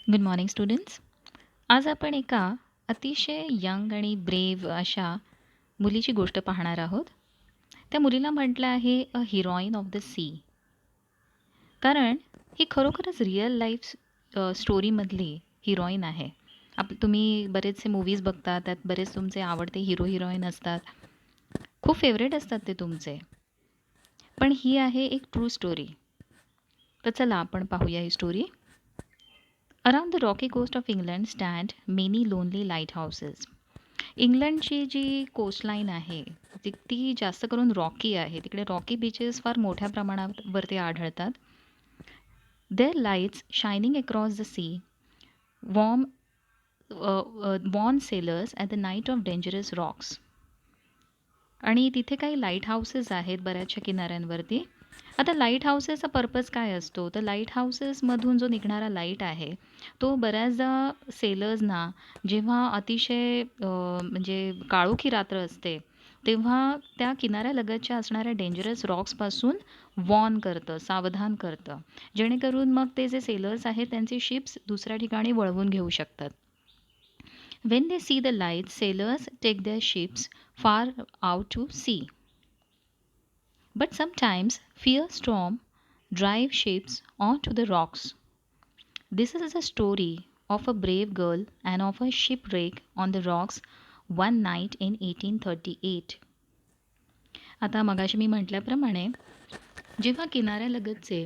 Good morning students. आज आपण एका अतिशय यंग आणि ब्रेव अशा मुलीची गोष्ट पाहणार आहोत. त्या मुलीला म्हटलं आहे अ हिरोईन ऑफ द सी. कारण ही खरोखरच रिअल लाईफ स्टोरीमधली हिरोईन आहे. तुम्ही बरेचसे मूव्हीज बघता, त्यात बरेच तुमचे आवडते हिरो हिरोईन असतात. खूप फेवरेट असतात ते तुमचे. पण ही आहे एक ट्रू स्टोरी. तर चला आपण पाहूया ही story. Around the rocky coast of England stand many lonely lighthouse. इंग्लंडची जी कोस्टलाईन आहे ती जास्त करून रॉकी आहे. तिकडे रॉकी बीचेस फार मोठ्या प्रमाणावरती आढळतात. Their lights shining across the sea warm warn sailors at the night of dangerous rocks. आणि तिथे काही लाईट हाऊसेस आहेत बऱ्याचशा किनाऱ्यांवरती. आता लाईट हाऊसेसचा पर्पज काय असतो, तर लाईट हाऊसेसमधून जो निघणारा लाईट आहे तो बऱ्याचदा सेलर्सना जेव्हा अतिशय म्हणजे काळोखी रात्र असते तेव्हा त्या किनाऱ्यालगतच्या असणाऱ्या डेंजरस रॉक्सपासून वॉर्न करतं, सावधान करतं, जेणेकरून मग ते जे सेलर्स आहेत त्यांचे शिप्स दुसऱ्या ठिकाणी वळवून घेऊ शकतात. When they see the lights, sailors take their ships far out to sea. But sometimes fierce storm drive ships onto the rocks. This is a story of a brave girl and of a shipwreck on the rocks one night in 1838. आता मगाशी मी म्हटल्याप्रमाणे जेव्हा किनाऱ्यालगतचे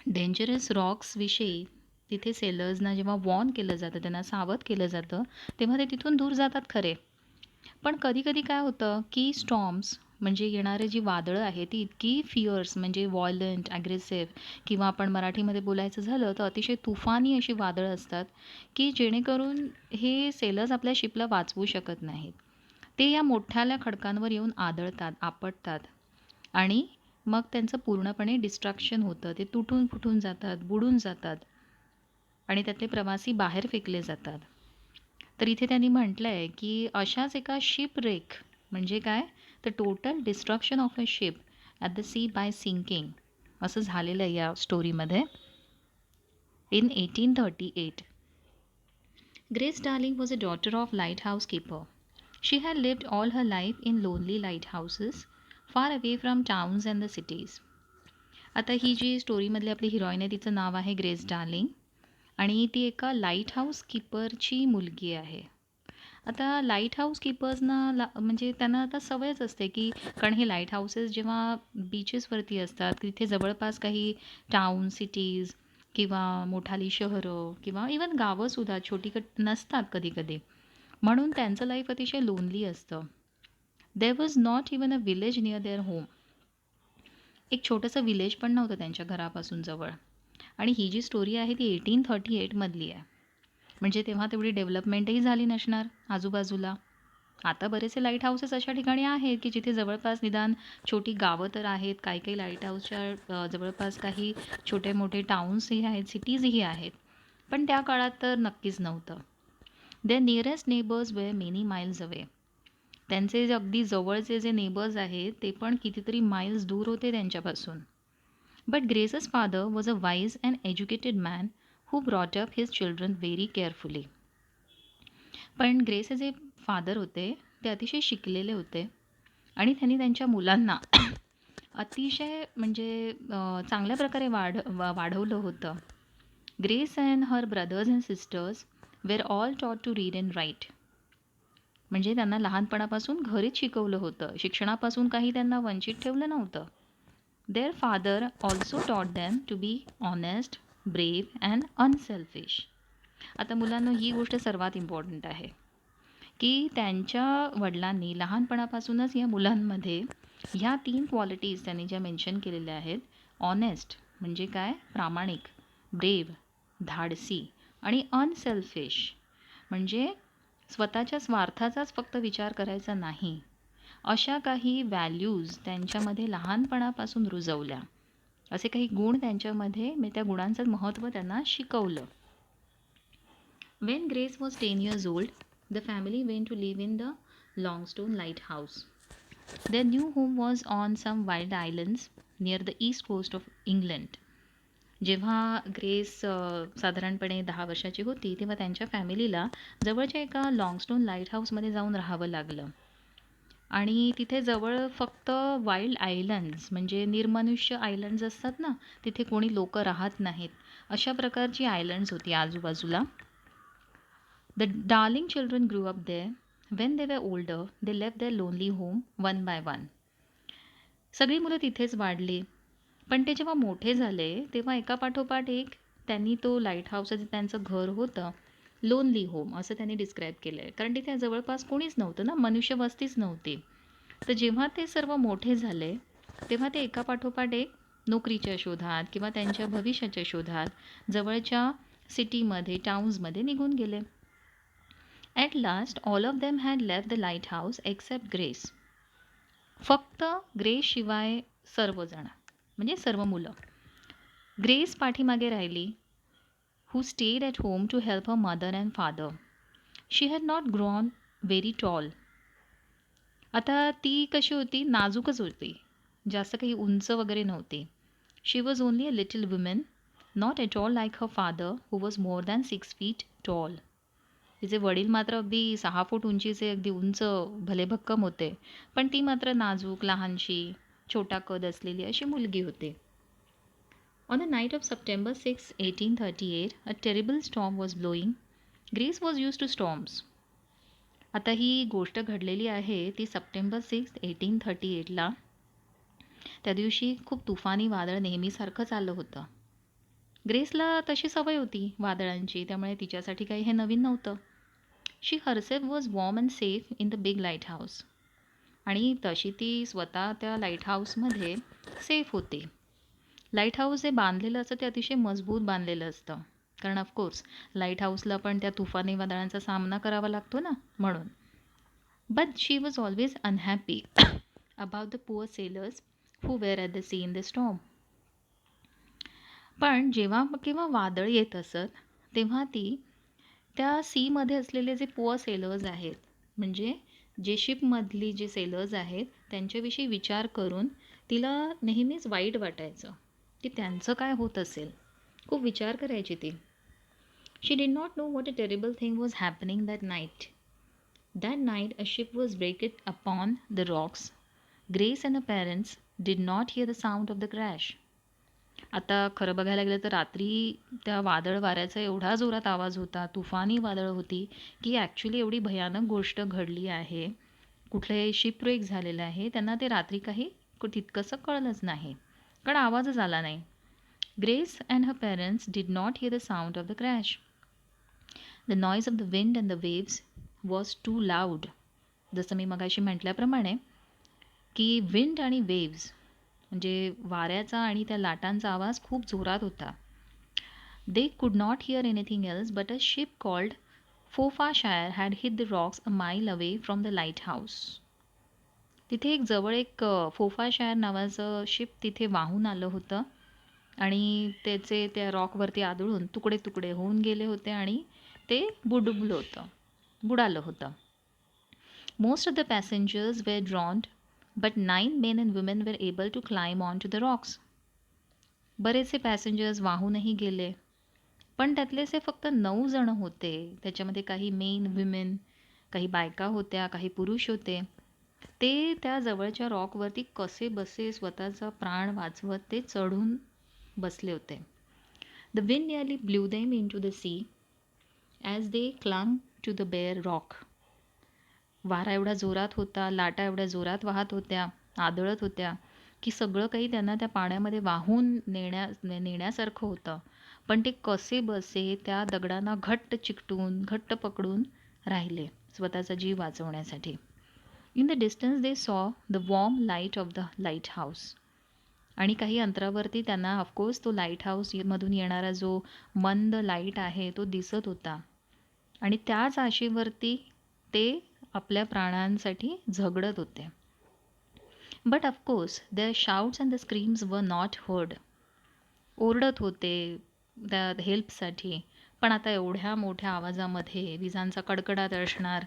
dangerous रॉक्सविषयी तिथे सेलर्सना जेव्हा warn केलं जातं, त्यांना सावध केलं जातं, तेव्हा ते तिथून दूर जातात खरे. पण कधी-कधी काय होतं, की स्टॉर्म्स म्हणजे येणारी जी वादळं आहेत, ती इतकी फिअर्स म्हणजे व्हायलंट, ॲग्रेसिव्ह किंवा आपण मराठीमध्ये बोलायचं झालं तर अतिशय तुफानी अशी वादळं असतात, की जेणेकरून हे सेलर्स आपल्या शिपला वाचवू शकत नाहीत. ते या मोठ्याल्या खडकांवर येऊन आदळतात, आपटतात आणि मग त्यांचं पूर्णपणे डिस्ट्रॅक्शन होतं. ते तुटून फुटून जातात, बुडून जातात आणि त्यातले प्रवासी बाहेर फेकले जातात. तर इथे त्यांनी म्हटलं आहे की अशाच एका शिपरेक म्हणजे काय, तर total destruction of a ship at the sea by sinking असं झालेलं आहे या स्टोरीमध्ये in 1838. Grace Darling was a daughter of lighthouse keeper. She had lived all her life in lonely lighthouses far away from towns and the cities. आता ही जी स्टोरीमधली आपली heroine आहे तिचं नाव आहे ग्रेस डार्लिंग आणि ती एका लाईट हाऊस कीपरची मुलगी आहे. आता लाईट हाऊस कीपर्सना म्हणजे त्यांना आता सवयच असते की कारण हे लाईट हाऊसेस जेव्हा बीचेसवरती असतात तिथे जवळपास काही टाउन सिटीज किंवा मोठाली शहरं किंवा इवन गावंसुद्धा छोटी नसतात कधी कधी, म्हणून त्यांचं लाईफ अतिशय लोनली असतं. There was not even a village near their home. एक छोटंसं विलेज पण नव्हतं त्यांच्या घरापासून जवळ. आणि ही जी स्टोरी आहे ती 1838मधली आहे. म्हणजे तेव्हा तेवढी डेव्हलपमेंटही झाली नसणार आजूबाजूला. आता बरेचसे लाईट हाऊसेस अशा ठिकाणी आहेत की जिथे जवळपास निदान छोटी गावं तर आहेत, काही काही लाईट हाऊसच्या जवळपास काही छोटे मोठे टाउन्सही आहेत, सिटीजही आहेत. पण त्या काळात तर नक्कीच नव्हतं. Their nearest neighbours were many miles away. त्यांचे जे अगदी जवळचे जे नेबर्स आहेत ते पण कितीतरी माइल्स दूर होते त्यांच्यापासून. But Grace's father was a wise and educated man who brought up his children very carefully. पण ग्रेसचे जे फादर होते ते अतिशय शिकलेले होते आणि त्यांनी त्यांच्या मुलांना अतिशय म्हणजे चांगल्या प्रकारे वाढवलं होतं. Grace and her brothers and sisters were all taught to read and write. म्हणजे त्यांना लहानपणापासून घरीच शिकवलं होतं, शिक्षणापासून काही त्यांना वंचित ठेवलं नव्हतं. Their father also taught them to be honest, brave and unselfish. आता मुलांना ही गोष्ट सर्वात इम्पॉर्टंट आहे की त्यांच्या वडिलांनी लहानपणापासूनच या मुलांमध्ये ह्या 3 क्वालिटीज त्यांनी ज्या मेन्शन केलेल्या आहेत. ऑनेस्ट म्हणजे काय, प्रामाणिक, ब्रेव धाडसी आणि अनसेल्फिश म्हणजे स्वतःच्या स्वार्थाचाच फक्त विचार करायचा नाही, अशा काही व्हॅल्यूज त्यांच्यामध्ये लहानपणापासून रुजवल्या. असे काही गुण त्यांच्यामध्ये मी त्या गुणांचं महत्त्व त्यांना शिकवलं. When Grace was 10 years old, the family went to live in the Longstone lighthouse. Their new home was on some wild islands near the east coast of England. जेव्हा ग्रेस साधारणपणे 10 वर्षाची होती, तेव्हा त्यांच्या फॅमिलीला जवळच्या एका लाँगस्टोन लाईट हाऊसमध्ये जाऊन राहावं लागलं. आणि तिथे जवळ फक्त वाईल्ड आयलँड्स म्हणजे निर्मनुष्य आयलँड्स असतात ना, तिथे कोणी लोकं राहत नाहीत. अशा प्रकारची आयलँड्स होती आजूबाजूला. The Darling children grew up there. When they were older, they left their lonely home one by one. सगळी मुलं तिथेच वाढली. पण ते जेव्हा मोठे झाले, तेव्हा एकापाठोपाठ एक त्यांनी तो लाईट हाऊस जे त्यांचं घर होतं, लोनली होम असं त्यांनी डिस्क्राईब केलं आहे. कारण तिथे जवळपास कोणीच नव्हतं ना, मनुष्यवस्तीच नव्हती. तर जेव्हा ते सर्व मोठे झाले, तेव्हा ते एकापाठोपाठ एक नोकरीच्या शोधात किंवा त्यांच्या भविष्याच्या शोधात जवळच्या सिटीमध्ये, टाउन्समध्ये निघून गेले. At last all of them had left the lighthouse except Grace. फक्त ग्रेसशिवाय सर्वजण म्हणजे सर्व मुलं. ग्रेस पाठीमागे राहिली, who stayed at home to help her mother and father. She had not grown very tall. आता ती कशी होती, नाजूकच होती, जास्त काही उंच वगैरे नव्हती. She was only a little woman, not at all like her father who was more than 6 feet tall. तिचे वडील मात्र अगदी 6 फूट उंचीचे, अगदी उंच भलेभक्कम होते, पण ती मात्र नाजूक, लहानशी, छोटा कद असलेली अशी मुलगी होती. On the night of September 6, 1838, a terrible storm was blowing. Grace was used to storms. आता ही गोष्ट घडलेली आहे ती सप्टेंबर 6, 1838ला. त्या दिवशी खूप तुफानी वादळ नेहमीसारखं चाललं होतं. ग्रेसला तशी सवय होती वादळांची, त्यामुळे तिच्यासाठी काही हे नवीन नव्हतं. She herself was warm and safe in the big lighthouse. आणि तशी ती स्वतः त्या लाईट हाऊसमध्ये सेफ होती. लाईट हाऊस जे बांधलेलं असतं ते अतिशय मजबूत बांधलेलं असतं, कारण ऑफकोर्स लाईट हाऊसला पण त्या तुफानी वादळांचा सामना करावा लागतो ना, म्हणून. But she was always unhappy about the poor sailors who were at the sea in the storm. पण जेव्हा केव्हा वादळ येत असत, तेव्हा ती त्या सीमध्ये असलेले जे पुअर सेलर्स आहेत, म्हणजे जे शिपमधली जे सेलर्स आहेत, त्यांच्याविषयी विचार करून तिला नेहमीच वाईट वाटायचं की त्यांचं काय होत असेल. खूप विचार करायची ती. She did not know what a terrible thing was happening that night. That night a ship was wrecked upon the rocks. Grace and a parents did not hear the sound of the crash. आता खरं बघायला गेलं तर रात्री त्या वादळ वाऱ्याचा एवढा जोरात आवाज होता, तुफानी वादळ होती, की ॲक्च्युली एवढी भयानक गोष्ट घडली आहे, कुठले शिपव्रेक झालेलं आहे, त्यांना ते रात्री काही तितकंसं कळलंच नाही, कारण आवाजच आला नाही. Grace and her parents did not hear the sound of the crash. The noise of the wind and the waves was too loud. जसं मी मगाशी म्हटल्याप्रमाणे की विंड आणि वेव्स म्हणजे वाऱ्याचा आणि त्या लाटांचा आवाज खूप जोरात होता. They could not hear anything else but a ship called Forfarshire had hit the rocks a mile away from the lighthouse. तिथे एक जवळ एक फोफाशायर नावाचं शिप तिथे वाहून आलं होतं आणि त्याचे त्या रॉकवरती आदळून तुकडे तुकडे होऊन गेले होते आणि ते बुडालं होतं. Most of the passengers were drowned but 9 men and women were able to climb on to the rocks. बरेचसे पॅसेंजर्स वाहूनही गेले, पण त्यातलेसे फक्त 9 जण होते. त्याच्यामध्ये काही मेन विमेन, काही बायका होत्या, काही पुरुष होते. ते त्या जवळच्या रॉकवरती कसे बसे स्वतःचा प्राण वाचवत ते चढून बसले होते. The wind nearly blew them into the sea as they clung to the bare rock. वारा एवढा जोरात होता, लाटा एवढ्या जोरात वाहत होत्या, आदळत होत्या, की सगळं काही त्यांना त्या पाण्यामध्ये वाहून नेण्यासारखं होतं. पण ते कसे बसे त्या दगडांना घट्ट चिकटून, घट्ट पकडून राहिले स्वतःचा जीव वाचवण्यासाठी. In the distance they saw the warm light of the lighthouse. आणि काही अंतरावरती त्यांना ऑफकोर्स तो लाईट हाऊसमधून येणारा जो मंद लाईट आहे तो दिसत होता. आणि त्याच आशेवरती ते आपल्या प्राणांसाठी झगडत होते. But of course their shouts and the screams were not heard. ओरडत होते त्या हेल्पसाठी, पण आता एवढ्या मोठ्या आवाजामध्ये विजांचा कडकडाट असणार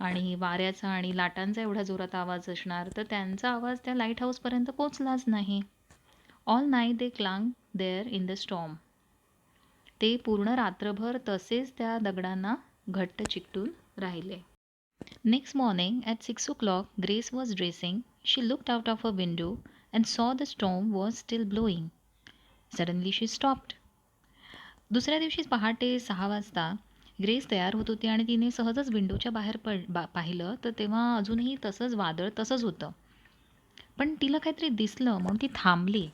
आणि वाऱ्याचा आणि लाटांचा एवढा जोरात आवाज असणार, तर त्यांचा आवाज त्या लाईट हाऊसपर्यंत पोचलाच नाही. All night they clung there in the storm. ते पूर्ण रात्रभर तसेच त्या दगडांना घट्ट चिकटून राहिले. Next morning at 6 o'clock, Grace was dressing. She looked out of her window and saw the storm was still blowing. Suddenly she stopped. दुसऱ्या दिवशी पहाटे 6 वाजता ग्रेस तयार होत होती आणि तिने सहजच विंडोच्या बाहेर पाहिलं तर तेव्हा अजूनही तसंच वादळ तसंच होतं. पण तिला काहीतरी दिसलं म्हणून ती थांबली,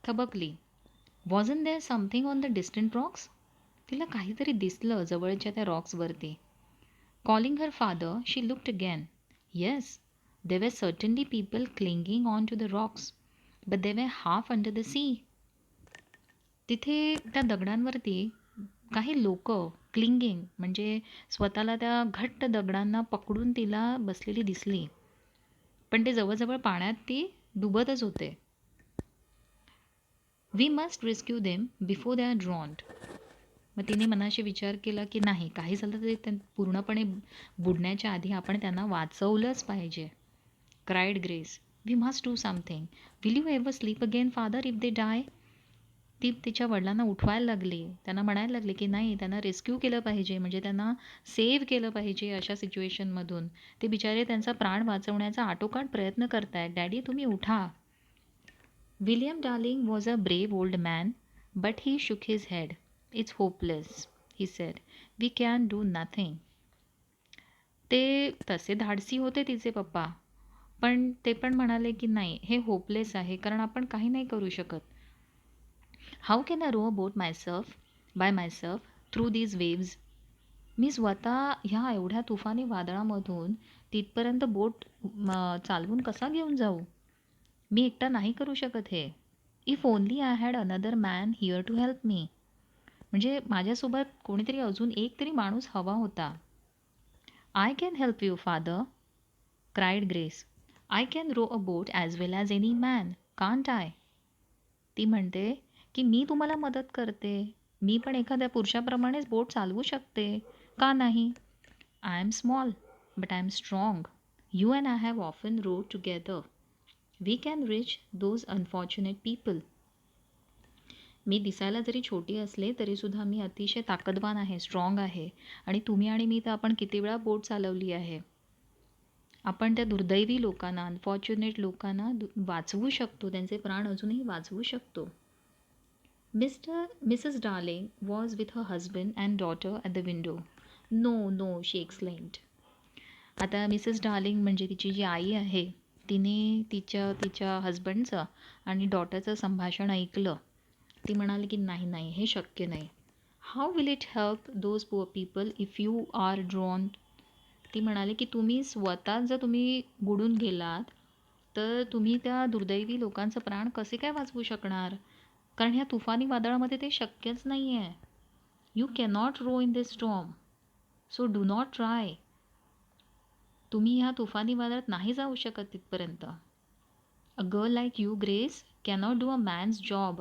थबकली. Wasn't there something on the distant rocks? तिला काहीतरी दिसलं जवळच्या त्या रॉक्सवरती. Calling her father, she looked again. Yes, there were certainly people clinging on to the rocks, but they were half under the sea. तिथे त्या दगडांवरती काही लोक क्लिंगिंग म्हणजे स्वतःला त्या घट्ट दगडांना पकडून तिला बसलेली दिसली. पण ते जवळजवळ पाण्यात ती डुबतच होते. We must rescue them before they are drowned. मग तिने मनाशी विचार केला की नाही, काही झालं तरी पूर्णपणे बुडण्याच्या आधी आपण त्यांना वाचवलंच पाहिजे. Cried Grace, we must do something. Will you ever sleep again father if they die? ती तिच्या वडिलांना उठवायला लागली, त्यांना म्हणायला लागली की नाही, त्यांना रेस्क्यू केलं पाहिजे, म्हणजे त्यांना सेव्ह केलं पाहिजे अशा सिच्युएशनमधून. ते बिचारे त्यांचा प्राण वाचवण्याचा आटोकाट प्रयत्न करतायत. डॅडी तुम्ही उठा. William Darling was a brave old man, but he shook his head. It's hopeless, he said. We can do nothing. ते तसे धाडसी होते तिचे पप्पा, पण ते पण म्हणाले की नाही, हे होपलेस आहे, कारण आपण काही नाही करू शकत. How can I row a boat by myself through these waves? मी स्वतः ह्या एवढ्या तुफानी वादळामधून तिथपर्यंत बोट चालवून कसा घेऊन जाऊ? मी एकटा नाही करू शकत हे. If only I had another man here to help me. म्हणजे माझ्यासोबत कोणीतरी अजून एक तरी माणूस हवा होता. I can help you father, cried Grace. I can row a boat as well as any man, can't I? ती म्हणते की मी तुम्हाला मदत करते, मी पण एखाद्या पुरुषाप्रमाणेच बोट चालवू शकते, का नाही? I am small but I am strong. You and I have often rowed together. We can reach those unfortunate people. मी दिसायला जरी छोटी असले तरीसुद्धा मी अतिशय ताकदवान आहे, स्ट्रॉंग आहे. आणि मी तर आपण किती वेळा बोट चालवली आहे. आपण त्या दुर्दैवी लोकांना, अनफॉर्च्युनेट लोकांना वाचवू शकतो, त्यांचे प्राण अजूनही वाचवू शकतो. Mrs Darling was with her husband and daughter at the window. No no, she exclaimed. आता मिसेस डार्लिंग म्हणजे तिची जी आई आहे, तिने तिच्या हजबंडचं आणि डॉटरचं संभाषण ऐकलं. ती म्हणाली की नाही नाही, हे शक्य नाही. How will it help those poor people if you are drowned? ती म्हणाली की तुम्ही बुडून गेलात तर तुम्ही त्या दुर्दैवी लोकांचं प्राण कसे काय वाचवू शकणार? कारण ह्या तुफानी वादळामध्ये ते शक्यच नाही आहे. You cannot row in this storm, so do not try. तुम्ही ह्या तुफानी वादळात नाही जाऊ शकत तिथपर्यंत. A girl like you Grace cannot do a man's job.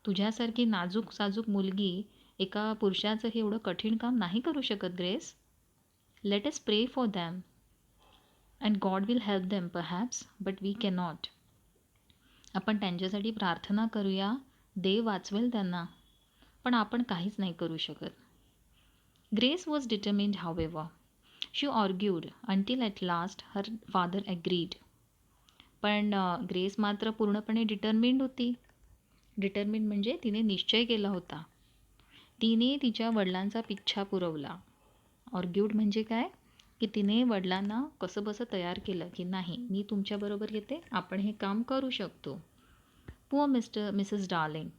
तुझ्यासारखी नाजूक साजूक मुलगी एका पुरुषाचं हे एवढं कठीण काम नाही करू शकत grace. Let us pray for them and God will help them perhaps, but we cannot. आपण त्यांच्यासाठी प्रार्थना करूया, देव वाचवेल त्यांना, पण आपण काहीच नाही करू शकत. Grace was determined however. She argued until at last her father agreed. पण ग्रेस मात्र पूर्णपणे डिटर्मिन्ड होती. डिटर्मिन्ड म्हणजे तिने निश्चय केला होता. तिने तिच्या वडिलांचा पिच्छा पुरवला. ऑर्ग्यूड म्हणजे काय की तिने वडिलांना कसं बसं तयार केलं की नाही, मी तुमच्याबरोबर येते, आपण हे काम करू शकतो. Poor Mrs Darling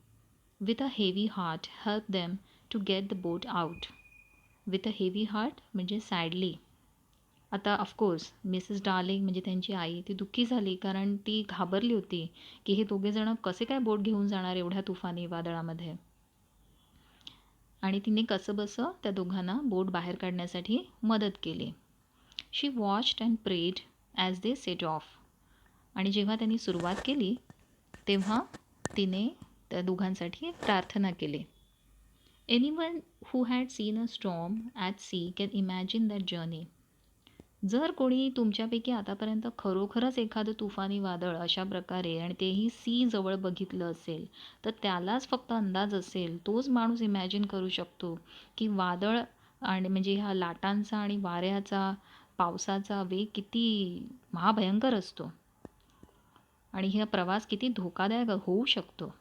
with a heavy heart help them to get the boat out. With a heavy heart म्हणजे सॅडली. आता ऑफकोर्स मिसेस डार्लिंग म्हणजे त्यांची आई, ती दुःखी झाली, कारण ती घाबरली होती की हे दोघेजणं कसे काय बोट घेऊन जाणार एवढ्या तुफानी वादळामध्ये. आणि तिने कसंबसं त्या दोघांना बोट बाहेर काढण्यासाठी मदत केली. She watched and prayed as they set off. आणि जेव्हा त्यांनी सुरुवात केली तेव्हा तिने त्या दोघांसाठी प्रार्थना केली. Anyone who had seen a storm at sea can imagine that journey. जर कोणी तुमच्यापैकी आतापर्यंत खरोखरच एखादं तुफानी वादळ अशा प्रकारे आणि तेही सी जवळ बघितलं असेल, तर त्यालाच फक्त अंदाज असेल, तोच माणूस इमॅजिन करू शकतो, की वादळ आणि म्हणजे ह्या लाटांचा आणि वाऱ्याचा, पावसाचा वेग किती महाभयंकर असतो आणि हा प्रवास किती धोकादायक होऊ शकतो.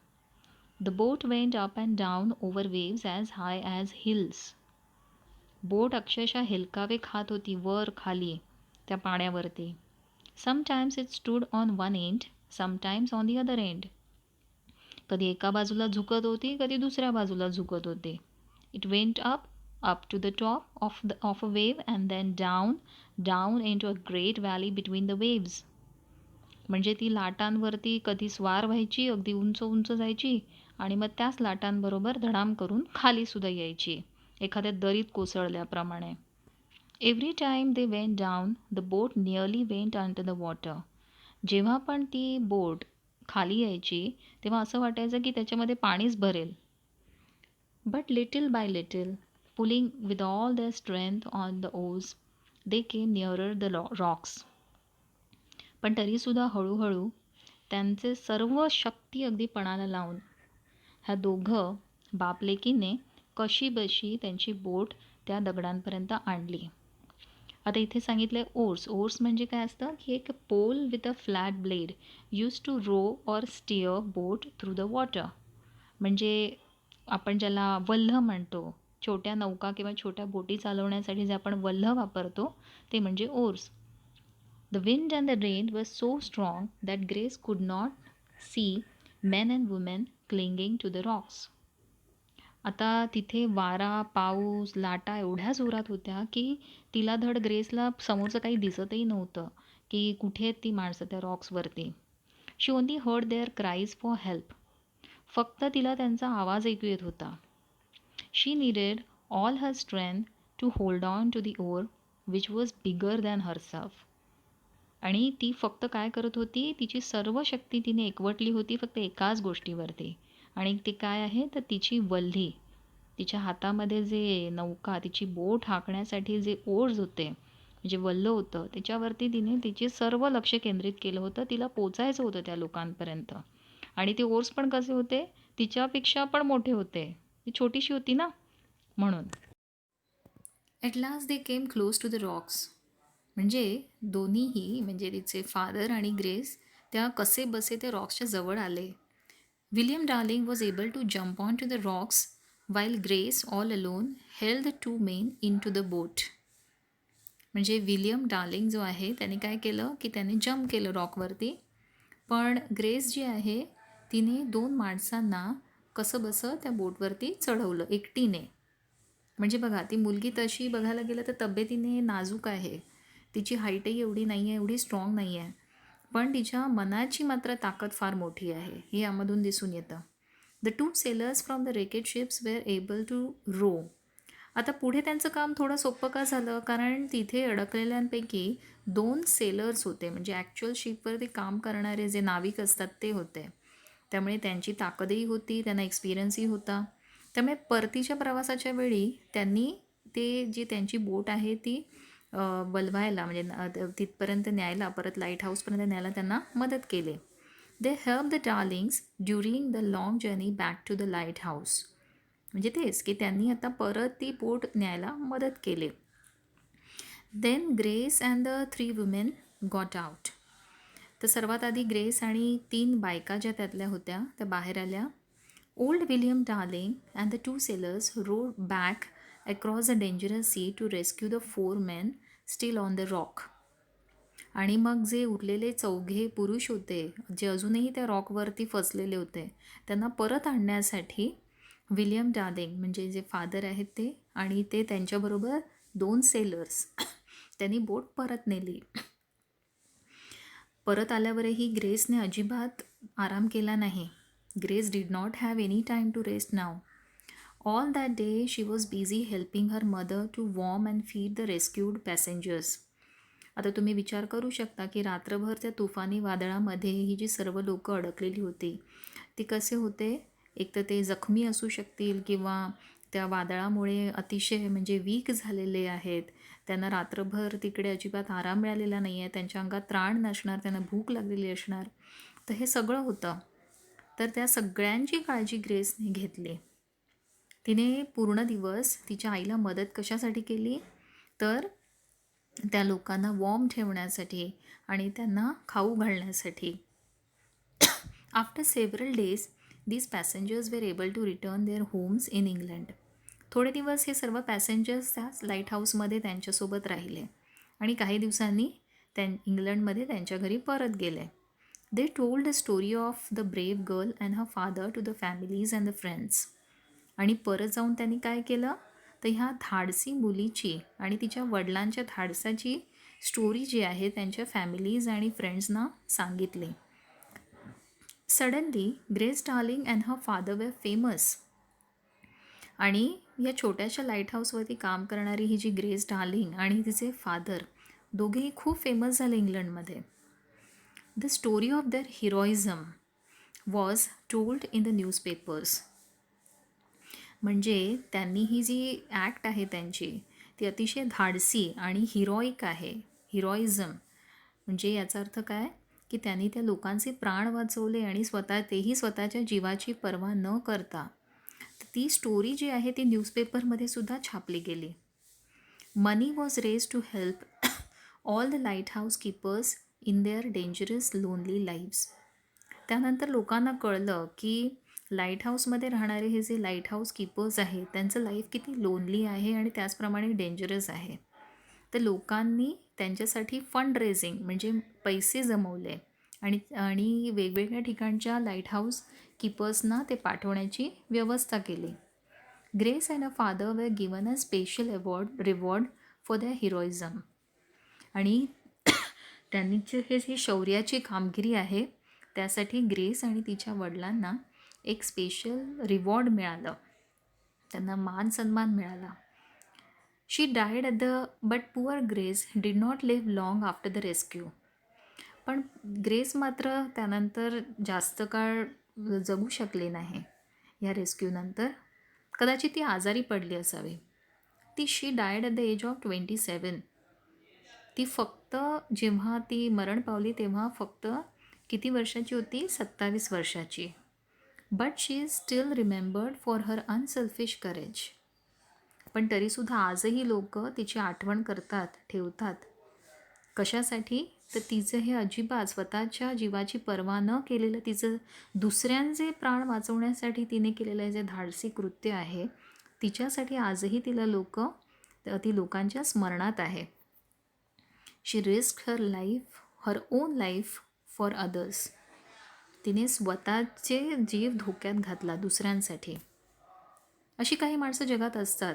The boat went up and down over waves as high as hills. Boat अक्षरशः हेलकावे खात होती वर खाली त्या पाण्यावरती. Sometimes it stood on one end, sometimes on the other end. कधी एका बाजूला झुकत होती, कधी दुसऱ्या बाजूला झुकत होते. It went up, up to the top of a wave and then down, down into a great valley between the waves. म्हणजे ती लाटांवरती कधी स्वार व्हायची, अगदी उंच उंच जायची आणि मग त्याच लाटांबरोबर धडाम करून खालीसुद्धा यायची, एखाद्या दरीत कोसळल्याप्रमाणे. Every time they went down the boat nearly went under the water. जेव्हा पण ती बोट खाली यायची तेव्हा असं वाटायचं की त्याच्यामध्ये पाणीच भरेल. But little by little, pulling with all their strength on the oars, they came nearer the rocks. पण तरीसुद्धा हळूहळू त्यांचे सर्व शक्ती अगदी पणाला लावून ह्या दोघं बापलेकीने कशीबशी त्यांची बोट त्या दगडांपर्यंत आणली. आता इथे सांगितलं ओर्स. ओर्स म्हणजे काय असतं, की एक pole with a flat blade use to row or steer boat through the water. म्हणजे आपण ज्याला वल्ह म्हणतो, छोट्या नौका किंवा छोट्या बोटी चालवण्यासाठी जे आपण वल्ह वापरतो ते म्हणजे ores. The wind and the rain were so strong that Grace could not see men and women clinging to the rocks. आता तिथे वारा, पाऊस, लाटा एवढ्या जोरात होत्या की तिला धड ग्रेसला समोरचं काही दिसतही नव्हतं की कुठे आहेत ती माणसं त्या रॉक्सवरती. She only heard their cries for help. फक्त तिला त्यांचा आवाज ऐकू येत होता. She needed all her strength to hold on to the oar which was bigger than herself. आणि ती फक्त काय करत होती, तिची सर्व शक्ती तिने एकवटली होती फक्त एकाच गोष्टीवरती, आणि ती काय आहे तर तिची वल्ही. तिच्या हातामध्ये जे नौका, तिची बोट हाकण्यासाठी जे ओर्स होते, म्हणजे वल्ह होतं, त्याच्यावरती तिने तिचे सर्व लक्ष केंद्रित केलं होतं. तिला पोचायचं होतं त्या लोकांपर्यंत. आणि ते ओर्स पण कसे होते, तिच्यापेक्षा पण मोठे होते. ती छोटीशी होती ना, म्हणून. At last they came close to the rocks. म्हणजे दोन्हीही, म्हणजे तिचे फादर आणि ग्रेस, त्या कसे बसे ते रॉक्सच्या जवळ आले. William Darling was able to jump on to the rocks while Grace all alone held the two men into the boat. म्हणजे विलियम डार्लिंग जो आहे त्याने काय केलं की त्याने जम्प केलं रॉकवरती, पण ग्रेस जी आहे तिने दोन माणसांना कसं बसं त्या बोटवरती चढवलं एकटीने. म्हणजे बघा, ती मुलगी तशी बघायला गेलं तर तब्येतीने नाजूक आहे, तिची हाईटही एवढी नाही आहे, एवढी स्ट्रॉंग नाही आहे, पण तिच्या मनाची मात्र ताकद फार मोठी आहे, हे यामधून दिसून येतं. The two sailors from the wrecked ships were able to row. आता पुढे त्यांचं काम थोडं सोपं का झालं, कारण तिथे अडकलेल्यांपैकी दोन सेलर्स होते, म्हणजे ॲक्च्युअल शिपवरती काम करणारे जे नाविक असतात ते होते. त्यामुळे त्यांची ताकदही होती, त्यांना एक्सपिरियन्सही होता. त्यामुळे परतीच्या प्रवासाच्या वेळी त्यांनी ते जी त्यांची बोट आहे ती वलवायला, म्हणजे तिथपर्यंत न्यायला, परत लाईट हाऊसपर्यंत न्यायला त्यांना मदत केली. They help the Darlings during the long journey back to the lighthouse. म्हणजे तेच की त्यांनी आता परत ती बोट न्यायला मदत केली. Then Grace and the 3 women got out. तर सर्वात आधी ग्रेस आणि 3 बायका ज्या त्यातल्या होत्या त्या बाहेर आल्या. Old William Darling and the 2 sailors rowed back across the dangerous sea to rescue the 4 men still on the rock. आणि मग जे उरलेले 4 पुरुष होते, जे अजूनही त्या रॉकवरती फसलेले होते, त्यांना परत आणण्यासाठी विलियम डार्लिंग, म्हणजे जे फादर आहेत ते, आणि ते त्यांच्याबरोबर 2 सेलर्स त्यांनी बोट परत नेली. परत आल्यावरही ग्रेसने अजिबात आराम केला नाही. Grace did not have any time to rest now. All that day she was busy helping her mother to warm and feed the rescued passengers. आता तुम्ही विचार करू शकता की रात्रभर त्या तुफानी वादळामध्ये ही जी सर्व लोकं अडकलेली होती ती कसे होते. एक तर ते जखमी असू शकतील किंवा त्या वादळामुळे अतिशय म्हणजे वीक झालेले आहेत. त्यांना रात्रभर तिकडे अजिबात आराम मिळालेला नाही आहे, त्यांच्या अंगात त्राण नसणार, त्यांना भूक लागलेली असणार. तर हे सगळं होतं. तर त्या सगळ्यांची काळजी ग्रेसने घेतली. तिने पूर्ण दिवस तिच्या आईला मदत कशासाठी केली, तर त्या लोकांना वॉर्म ठेवण्यासाठी आणि त्यांना खाऊ घालण्यासाठी. After several days these passengers were able to return their homes in England. थोडे दिवस हे सर्व पॅसेंजर्स त्याच लाईट हाऊसमध्ये त्यांच्यासोबत राहिले आणि काही दिवसांनी इंग्लंडमध्ये त्यांच्या घरी परत गेले. They told the story of the brave girl and her father to the families and the friends. आणि परत जाऊन त्यांनी काय केलं, तर ह्या धाडसी मुलीची आणि तिच्या वडिलांच्या धाडसाची स्टोरी जी आहे त्यांच्या फॅमिलीज आणि फ्रेंड्सना सांगितली. Suddenly grace darling and her father वर फेमस. आणि या छोट्याशा लाईट हाऊसवरती काम करणारी ही जी ग्रेस डार्लिंग आणि तिचे फादर दोघेही खूप फेमस झाले इंग्लंडमध्ये. The story of their heroism was told in the newspapers. म्हणजे त्यांनी ही जी ॲक्ट आहे त्यांची ती अतिशय धाडसी आणि हिरोईक आहे. हिरोइझम म्हणजे याचा अर्थ काय, की त्यांनी त्या लोकांचे प्राण वाचवले आणि तेही स्वतःच्या जीवाची पर्वा न करता. ती स्टोरी जी आहे ती न्यूजपेपरमध्ये सुद्धा छापली गेली. Money was raise to help all the lighthouse keepers in their dangerous lonely lives. त्यानंतर लोकांना कळलं की लाईट हाऊसमध्ये राहणारे हे जे लाईट हाऊस कीपर्स आहेत त्यांचं लाईफ किती लोनली आहे आणि त्याचप्रमाणे डेंजरस आहे. तर लोकांनी त्यांच्यासाठी फंड रेझिंग म्हणजे पैसे जमवले आणि आणि वेगवेगळ्या ठिकाणच्या लाईट हाऊस कीपर्सना ते पाठवण्याची व्यवस्था केली. Grace and a father were given a special reward for the heroism. आणि त्यांनी हे जी शौर्याची कामगिरी आहे त्यासाठी ग्रेस आणि तिच्या वडिलांना एक स्पेशल रिवॉर्ड मिळालं, त्यांना मान सन्मान मिळाला. She died at the but poor Grace did not live long after the rescue. पण ग्रेस मात्र त्यानंतर जास्त काळ जगू शकले नाही. या रेस्क्यूनंतर कदाचित ती आजारी पडली असावी. She died at the age of 27. ती फक्त जेव्हा ती मरण पावली तेव्हा फक्त किती वर्षाची होती, 27 वर्षाची. But she is steel remembered for her unselfish courage. पण तरीसुद्धा आजही लोक तिची आठवण करतात, ठेवतात. कशासाठी, तर तिचं हे अजिबात स्वतःच्या जीवाची पर्वा न केलेलं तिचं दुसऱ्यांचे प्राण वाचवण्यासाठी तिने केलेलं जे धाडसी कृत्य आहे तिच्यासाठी आजही ती लोकांच्या स्मरणात आहे. She risk her own life for others. तिने स्वतःचे जीव धोक्यात घातला दुसऱ्यांसाठी. अशी काही माणसं जगात असतात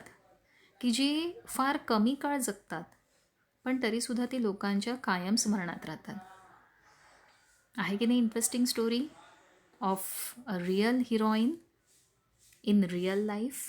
की जी फार कमी काळ जगतात पण तरीसुद्धा ती लोकांच्या कायम स्मरणात राहतात. आहे की नाही interesting story of a real heroine in real life.